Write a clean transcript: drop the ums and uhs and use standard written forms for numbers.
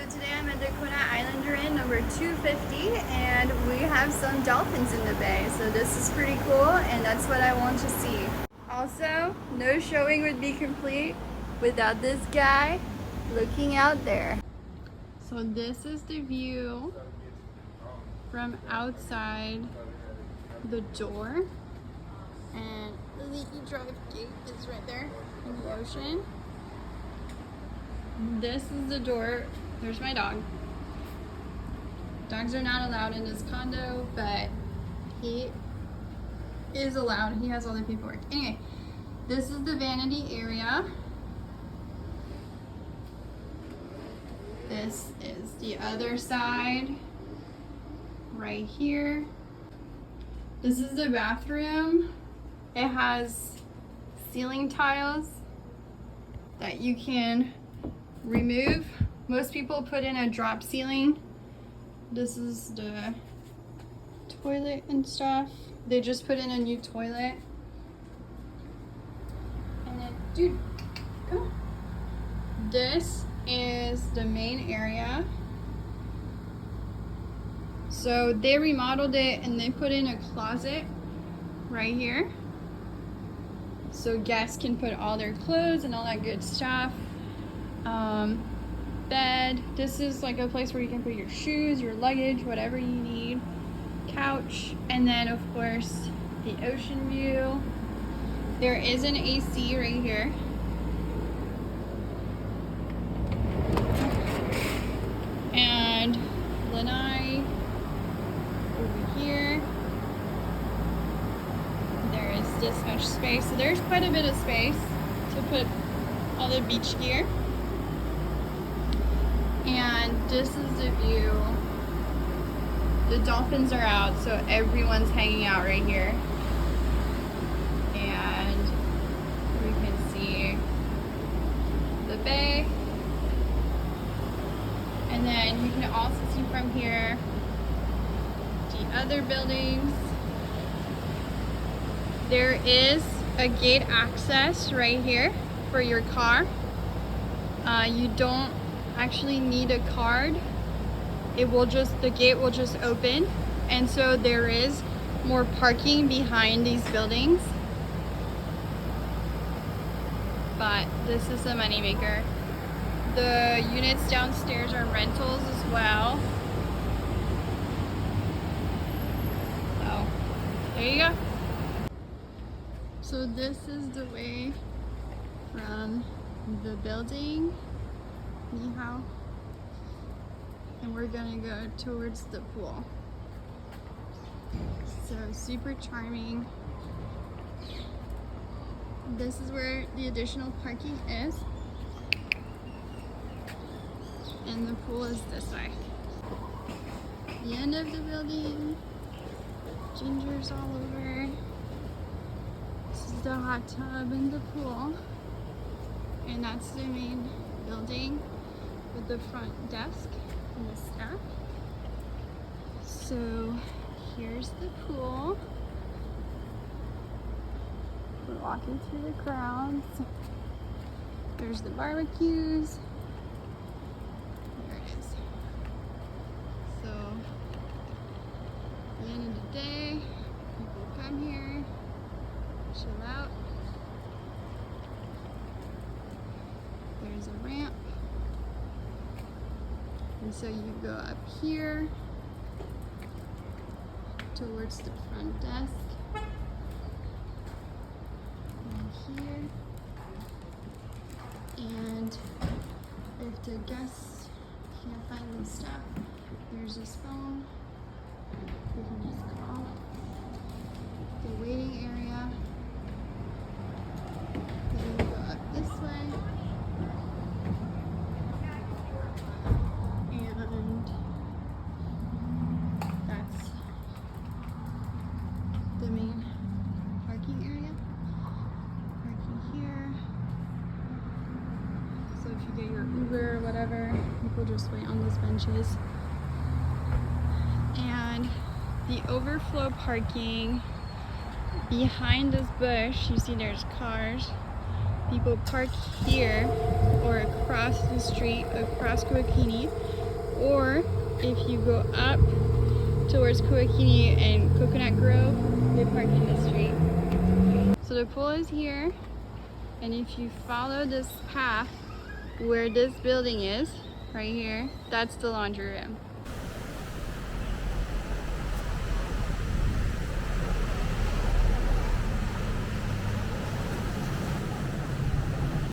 today I'm at the Kona Islander Inn number 250 and we have some dolphins in the bay. So this is pretty cool and that's what I want to see. Also, no showing would be complete without this guy looking out there. So this is the view from outside the door. And the leaky drive gate is right there in the ocean. This is the door. There's my dog. Dogs are not allowed in this condo, but he is allowed. He has all the paperwork. Anyway, this is the vanity area. This is the other side, right here. This is the bathroom. It has ceiling tiles that you can remove. Most people put in a drop ceiling. This is the toilet and stuff. They just put in a new toilet. And then, dude, come on. This is the main area. So they remodeled it and they put in a closet right here. So guests can put all their clothes and all that good stuff. Bed. This is like a place where you can put your shoes, your luggage, whatever you need. Couch. And then of course the ocean view. There is an AC right here. And lanai over here. There is this much space. So there's quite a bit of space to put all the beach gear. And this is the view. The dolphins are out, so everyone's hanging out right here. And we can see the bay. And then you can also see from here the other buildings. There is a gate access right here for your car. You don't actually need a card. The gate will just open. And so there is more parking behind these buildings. But this is a moneymaker. The units downstairs are rentals as well. So there you go. So this is the way from the building. Ni hao. And we're gonna go towards the pool. So super charming. This is where the additional parking is. And the pool is this way. The end of the building. Gingers all over. This is the hot tub and the pool. And that's the main building with the front desk and the staff. So here's the pool. We're walking through the grounds. There's the barbecues. There it is. So at the end of the day, people come here, chill out. There's a ramp. And so you go up here towards the front desk. And here. And if the guests can't find the stuff, there's this phone. You can just call. The waiting area. Then you go up this way. The main parking area. Parking here. So if you get your Uber or whatever, people just wait on those benches. And the overflow parking behind this bush, you see there's cars. people park here or across the street, across Kuakini, or if you go up towards Kuakini and Coconut Grove, they park in the street. So the pool is here, and if you follow this path where this building is, right here, that's the laundry room.